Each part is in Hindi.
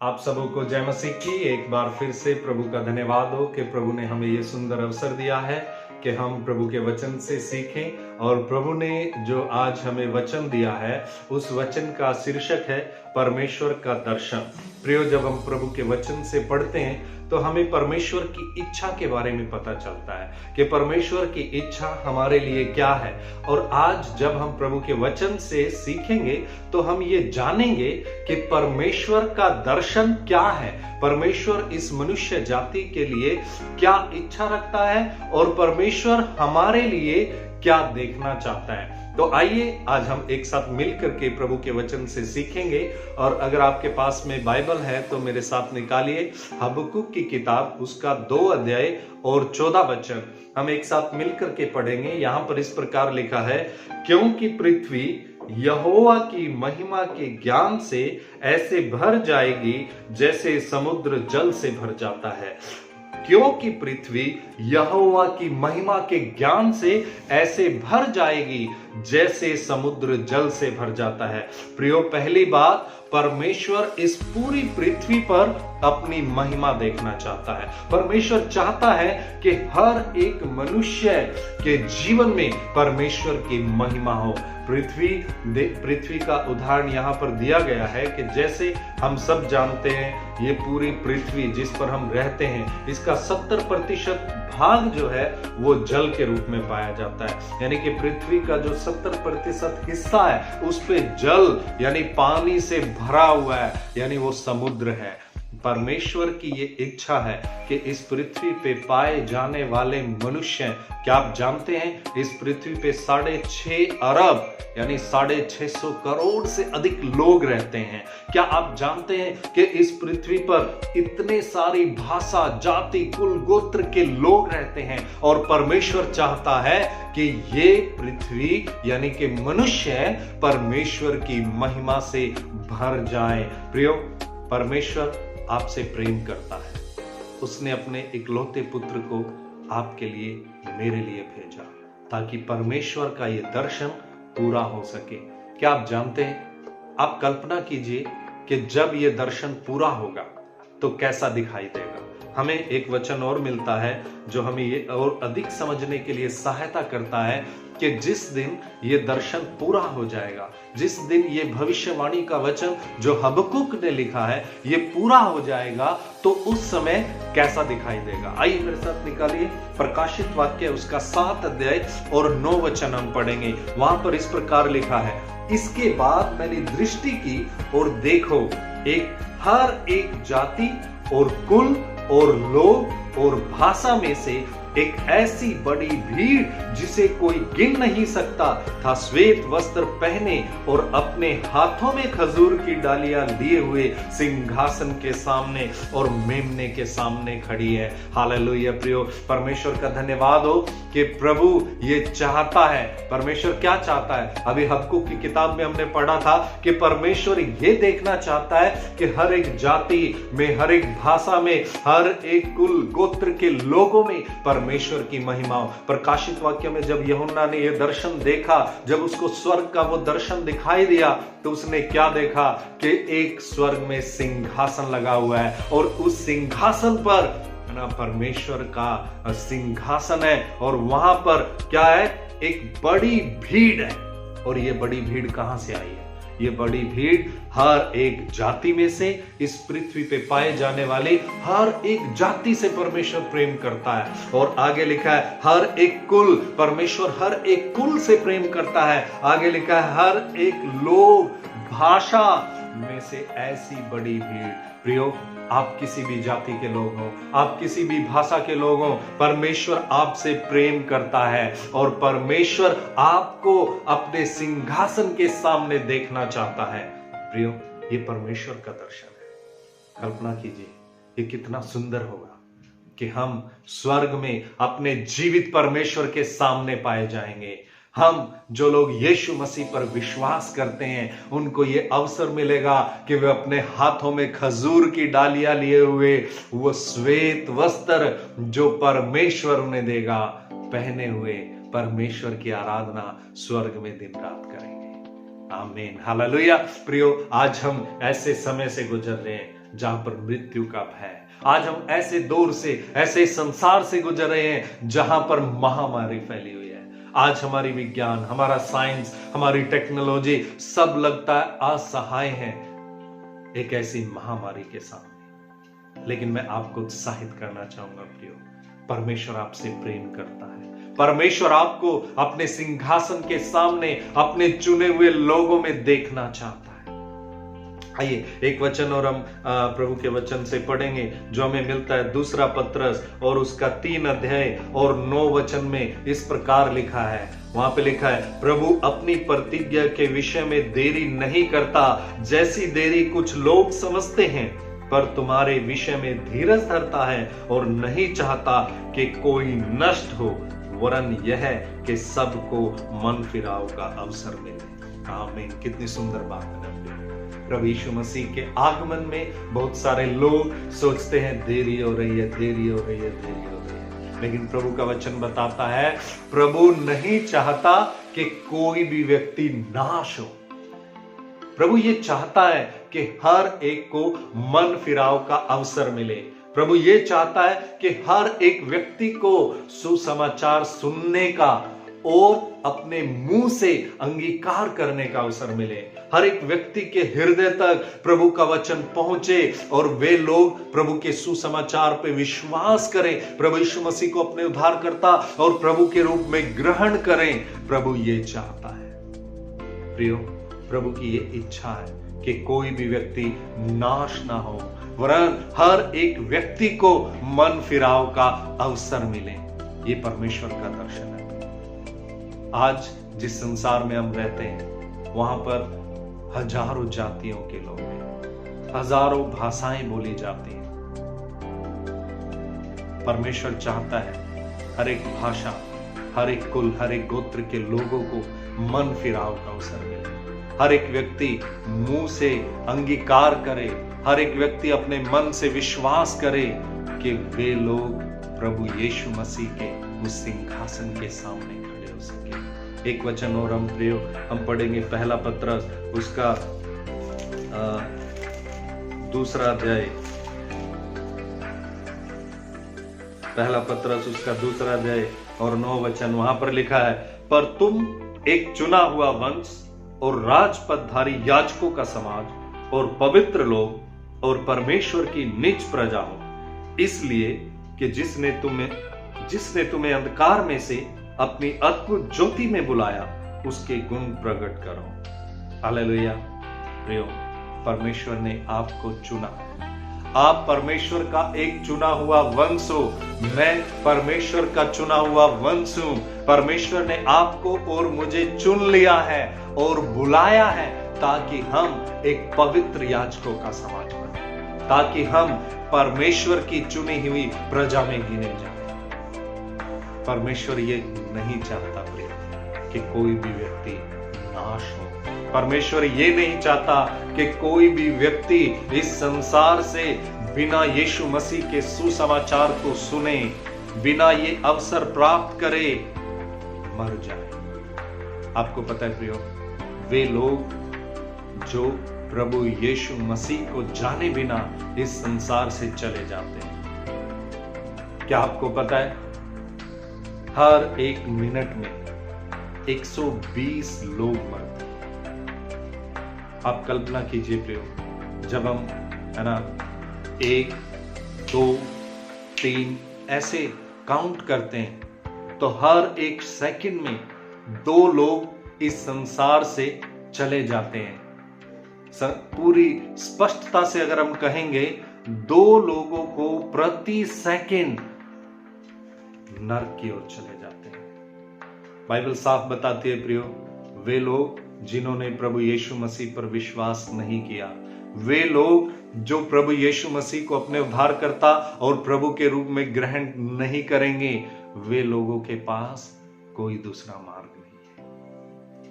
आप सबों को जय मसीह की। एक बार फिर से प्रभु का धन्यवाद हो कि प्रभु ने हमें ये सुंदर अवसर दिया है कि हम प्रभु के वचन से सीखें। और प्रभु ने जो आज हमें वचन दिया है उस वचन का शीर्षक है परमेश्वर का दर्शन। प्रियो, जब हम प्रभु के वचन से पढ़ते हैं तो हमें परमेश्वर की इच्छा के बारे में पता चलता है कि परमेश्वर की इच्छा हमारे लिए क्या है। और आज जब हम प्रभु के वचन से सीखेंगे तो हम ये जानेंगे कि परमेश्वर का दर्शन क्या है, परमेश्वर इस मनुष्य जाति के लिए क्या इच्छा रखता है और परमेश्वर हमारे लिए क्या देखना चाहता है। तो आइए आज हम एक साथ मिलकर के प्रभु के वचन से सीखेंगे। और अगर आपके पास में बाइबल है तो मेरे साथ निकालिए हबक्कुक की किताब, उसका 2 अध्याय और 14 वचन हम एक साथ मिलकर के पढ़ेंगे। यहां पर इस प्रकार लिखा है, क्योंकि पृथ्वी यहोवा की महिमा के ज्ञान से ऐसे भर जाएगी जैसे समुद्र जल से भर जाता है। क्योंकि पृथ्वी यहोवा की महिमा के ज्ञान से ऐसे भर जाएगी जैसे समुद्र जल से भर जाता है। प्रियो, पहली बात, परमेश्वर इस पूरी पृथ्वी पर अपनी महिमा देखना चाहता है। परमेश्वर चाहता है कि हर एक मनुष्य के जीवन में परमेश्वर की महिमा हो। पृथ्वी का उदाहरण यहाँ पर दिया गया है कि जैसे हम सब जानते हैं ये पूरी पृथ्वी जिस पर हम रहते हैं इसका 70% भाग जो है वो जल के रूप में पाया जाता है। यानी कि पृथ्वी का जो 70% हिस्सा है उस पे जल यानी पानी से भरा हुआ है, यानी वो समुद्र है। परमेश्वर की ये इच्छा है कि इस पृथ्वी पे पाए जाने वाले मनुष्य, क्या आप जानते हैं इस पृथ्वी पे 6.5 अरब यानी 650 करोड़ से अधिक लोग रहते हैं। क्या आप जानते हैं कि इस पृथ्वी पर इतने सारी भाषा, जाति, कुल, गोत्र के लोग रहते हैं और परमेश्वर चाहता है कि ये पृथ्वी यानी कि मनुष्य परमेश्वर की महिमा से भर जाए। प्रियो, परमेश्वर आपसे प्रेम करता है। उसने अपने इकलौते पुत्र को आपके लिए, मेरे लिए भेजा ताकि परमेश्वर का ये दर्शन पूरा हो सके। क्या आप जानते हैं, आप कल्पना कीजिए कि जब ये दर्शन पूरा होगा तो कैसा दिखाई देगा। हमें एक वचन और मिलता है जो हमें ये और अधिक समझने के लिए सहायता करता है कि जिस दिन ये दर्शन पूरा हो जाएगा, जिस दिन ये भविष्यवाणी का वचन जो हबक्कुक ने लिखा है ये पूरा हो जाएगा तो उस समय कैसा दिखाई देगा। आइए मेरे साथ निकालिए प्रकाशित वाक्य, उसका 7 अध्याय और 9 वचन हम पढ़ेंगे। वहां पर इस प्रकार लिखा है, इसके बाद मैंने दृष्टि की और देखो, हर एक जाति और कुल और लोग और भाषा में से एक ऐसी बड़ी भीड़ जिसे कोई गिन नहीं सकता था, श्वेत वस्त्र पहने और अपने हाथों में खजूर की डालियां लिए हुए सिंहासन के सामने और मेमने के सामने खड़ी है। हालेलुया। प्रियो, परमेश्वर का धन्यवाद हो कि प्रभु ये चाहता है। परमेश्वर क्या चाहता है? अभी हबक्कुक की किताब में हमने पढ़ा था कि परमेश्वर ये देखना चाहता है कि हर एक जाति में, हर एक भाषा में, हर एक कुल गोत्र के लोगों में परमेश्वर की महिमा हो। प्रकाशित वाक्य में जब यूहन्ना ने यह दर्शन देखा, जब उसको स्वर्ग का वो दर्शन दिखाई दिया तो उसने क्या देखा कि एक स्वर्ग में सिंहासन लगा हुआ है और उस सिंहासन पर ना परमेश्वर का सिंहासन है और वहां पर क्या है, एक बड़ी भीड़ है। और ये बड़ी भीड़ कहां से आई है? ये बड़ी भीड़ हर एक जाति में से, इस पृथ्वी पे पाए जाने वाले हर एक जाति से परमेश्वर प्रेम करता है। और आगे लिखा है हर एक कुल, परमेश्वर हर एक कुल से प्रेम करता है। आगे लिखा है हर एक लोग, भाषा में से ऐसी बड़ी भीड़। प्रियो, आप किसी भी जाति के लोग हो, आप किसी भी भाषा के लोग हो, परमेश्वर आपसे प्रेम करता है और परमेश्वर आपको अपने सिंहासन के सामने देखना चाहता है। प्रियो, ये परमेश्वर का दर्शन है। कल्पना कीजिए ये कितना सुंदर होगा कि हम स्वर्ग में अपने जीवित परमेश्वर के सामने पाए जाएंगे। हम जो लोग यीशु मसीह पर विश्वास करते हैं उनको ये अवसर मिलेगा कि वे अपने हाथों में खजूर की डालियां लिए हुए वो श्वेत वस्त्र जो परमेश्वर उन्हें देगा, पहने हुए परमेश्वर की आराधना स्वर्ग में दिन रात करेंगे। आमीन, हालेलुया। प्रियो, आज हम ऐसे समय से गुजर रहे हैं, जहां पर मृत्यु का भय है। आज हम ऐसे दौर से, ऐसे संसार से गुजर रहे हैं जहां पर महामारी फैली हुई है। आज हमारी विज्ञान, हमारा साइंस, हमारी टेक्नोलॉजी सब लगता है असहाय है एक ऐसी महामारी के सामने। लेकिन मैं आपको उत्साहित करना चाहूंगा प्रियो, परमेश्वर आपसे प्रेम करता है। परमेश्वर आपको अपने सिंहासन के सामने अपने चुने हुए लोगों में देखना चाहता है। आइए एक वचन और हम प्रभु के वचन से पढ़ेंगे जो हमें मिलता है दूसरा पत्रस और उसका 3 अध्याय और 9 वचन में इस प्रकार लिखा है। वहां पे लिखा है, प्रभु अपनी प्रतिज्ञा के विषय में देरी नहीं करता जैसी देरी कुछ लोग समझते हैं, पर तुम्हारे विषय में धीरज धरता है और नहीं चाहता कि कोई नष्ट हो, वरन यह कि सबको मन फिराव का अवसर मिले। आमीन। कितनी सुंदर बात है। प्रभु यीशु मसीह के आगमन में बहुत सारे लोग सोचते हैं देरी हो रही है, देरी हो रही है, देरी हो रही है, लेकिन प्रभु का वचन बताता है प्रभु नहीं चाहता कि कोई भी व्यक्ति नाश हो। प्रभु ये चाहता है कि हर एक को मन फिराव का अवसर मिले। प्रभु ये चाहता है कि हर एक व्यक्ति को सुसमाचार सुनने का और अपने मुंह से अंगीकार करने का अवसर मिले। हर एक व्यक्ति के हृदय तक प्रभु का वचन पहुंचे और वे लोग प्रभु के सुसमाचार पे विश्वास करें, प्रभु यीशु मसीह को अपने उद्धारकर्ता और प्रभु के रूप में ग्रहण करें। प्रभु ये चाहता है प्रियो, प्रभु की ये इच्छा है कि कोई भी व्यक्ति नाश ना हो, वरन हर एक व्यक्ति को मन फिराव का अवसर मिले। ये परमेश्वर का दर्शन है। आज जिस संसार में हम रहते हैं वहां पर हजारों जातियों के लोग हैं, हजारों भाषाएं बोली जाती हैं। परमेश्वर चाहता है हर एक भाषा, हर एक कुल, हर एक गोत्र के लोगों को मन फिराव का अवसर मिले। हर एक व्यक्ति मुंह से अंगीकार करे, हर एक व्यक्ति अपने मन से विश्वास करे कि वे लोग प्रभु यीशु मसीह के उस सिंहासन के सामने खड़े हो सके। एक वचन और हम प्रियो हम पढ़ेंगे पहला पत्रस उसका 2 अध्याय, पहला पत्रस उसका 2 अध्याय और 9 वचन। वहां पर लिखा है, पर तुम एक चुना हुआ वंश और राजपदधारी याजकों का समाज और पवित्र लोग और परमेश्वर की निज प्रजा हो, इसलिए कि जिसने तुम्हें अंधकार में से अपनी अद्भुत ज्योति में बुलाया उसके गुण प्रकट करो। हालेलुया। प्रियो, परमेश्वर ने आपको चुना। आप परमेश्वर का एक चुना हुआ वंश हो। मैं परमेश्वर का चुना हुआ वंश हूं। परमेश्वर ने आपको और मुझे चुन लिया है और बुलाया है ताकि हम एक पवित्र याजकों का समाज बने, ताकि हम परमेश्वर की चुनी हुई प्रजा में गिने जाएं। परमेश्वर ये नहीं चाहता प्रिय कि कोई भी व्यक्ति नाश हो। परमेश्वर ये नहीं चाहता कि कोई भी व्यक्ति इस संसार से बिना यीशु मसीह के सुसमाचार को सुने, बिना ये अवसर प्राप्त करे मर जाए। आपको पता है प्रियो, वे लोग जो प्रभु यीशु मसीह को जाने बिना इस संसार से चले जाते हैं। क्या आपको पता है हर एक मिनट में 120 लोग मरते हैं। आप कल्पना कीजिए प्रियो, जब हम है ना 1 2 3 ऐसे काउंट करते हैं तो हर एक सेकंड में 2 लोग इस संसार से चले जाते हैं। पूरी स्पष्टता से अगर हम कहेंगे 2 लोगों को प्रति सेकंड नरक की ओर चले जाते हैं। बाइबल साफ बताती है प्रियो, वे लोग जिन्होंने प्रभु यीशु मसीह पर विश्वास नहीं किया, वे लोग जो प्रभु यीशु मसीह को अपने उद्धारकर्ता और प्रभु के रूप में ग्रहण नहीं करेंगे, वे लोगों के पास कोई दूसरा मार्ग नहीं है।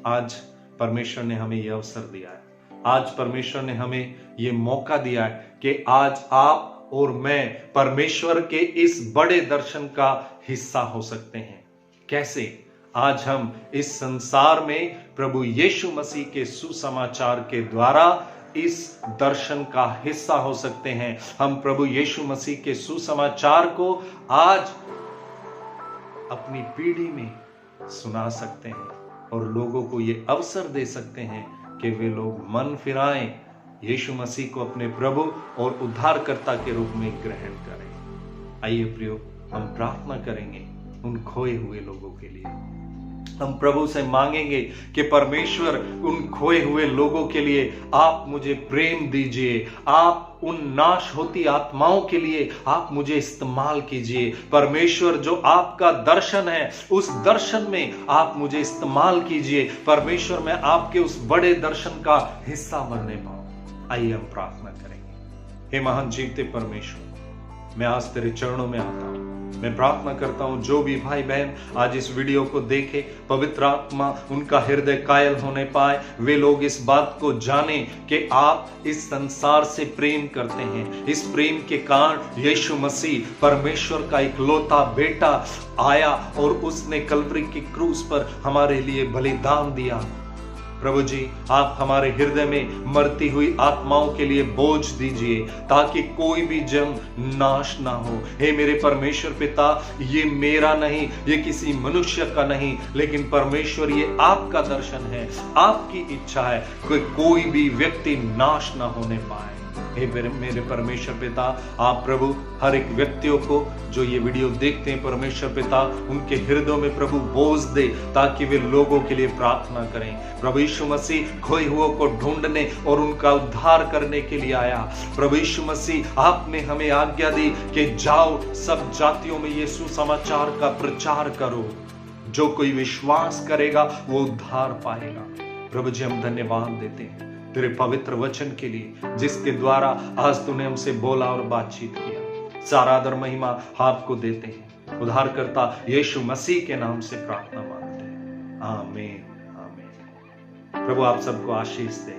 आज परमेश्वर ने हमें यह अवसर दिया है, आज परमेश्वर ने हमें यह मौका दिया है कि आज आप और मैं परमेश्वर के इस बड़े दर्शन का हिस्सा हो सकते हैं। कैसे? आज हम इस संसार में प्रभु यीशु मसीह के सुसमाचार के द्वारा इस दर्शन का हिस्सा हो सकते हैं। हम प्रभु यीशु मसीह के सुसमाचार को आज अपनी पीढ़ी में सुना सकते हैं और लोगों को ये अवसर दे सकते हैं कि वे लोग मन फिराएं, यीशु मसीह को अपने प्रभु और उद्धारकर्ता के रूप में ग्रहण करें। आइए प्रियो, हम प्रार्थना करेंगे उन खोए हुए लोगों के लिए। हम प्रभु से मांगेंगे कि परमेश्वर उन खोए हुए लोगों के लिए आप मुझे प्रेम दीजिए, आप उन नाश होती आत्माओं के लिए आप मुझे इस्तेमाल कीजिए। परमेश्वर, जो आपका दर्शन है उस दर्शन में आप मुझे इस्तेमाल कीजिए। परमेश्वर, मैं आपके उस बड़े दर्शन का हिस्सा बनने पाऊं। आइए हम प्रार्थना करेंगे। हे महान जीवते परमेश्वर, मैं आज तेरे चरणों में आता हूं। मैं प्रार्थना करता हूं जो भी भाई बहन आज इस वीडियो को देखे, पवित्र आत्मा उनका हृदय कायल होने पाए, वे लोग इस बात को जाने कि आप इस संसार से प्रेम करते हैं। इस प्रेम के कारण यीशु मसीह परमेश्वर का इकलौता बेटा आया और उसने कलवरी की क्रूस पर हमारे लिए बलिदान दिया। प्रभु जी, आप हमारे हृदय में मरती हुई आत्माओं के लिए बोझ दीजिए ताकि कोई भी जन नाश ना हो। हे मेरे परमेश्वर पिता, ये मेरा नहीं, ये किसी मनुष्य का नहीं, लेकिन परमेश्वर ये आपका दर्शन है, आपकी इच्छा है कि कोई भी व्यक्ति नाश ना होने पाए। हे मेरे परमेश्वर पिता, आप प्रभु हर एक व्यक्तियों को जो ये वीडियो देखते हैं परमेश्वर पिता, उनके हृदयों में प्रभु बोझ दे ताकि वे लोगों के लिए प्रार्थना करें। प्रभु यीशु मसीह खोए हुओं को ढूंढने और उनका उद्धार करने के लिए आया। प्रभु यीशु मसीह, आपने हमें आज्ञा दी कि जाओ सब जातियों में ये सुसमाचार का प्रचार करो। जो कोई विश्वास करेगा वो उद्धार पाएगा। प्रभु जी, हम धन्यवाद देते हैं तेरे पवित्र वचन के लिए जिसके द्वारा आज तूने हमसे बोला और बातचीत किया। सारा आदर महिमा आपको देते हैं। उद्धारकर्ता यीशु मसीह के नाम से प्रार्थना मांगते हैं, आमीन आमीन। प्रभु आप सबको आशीष दे।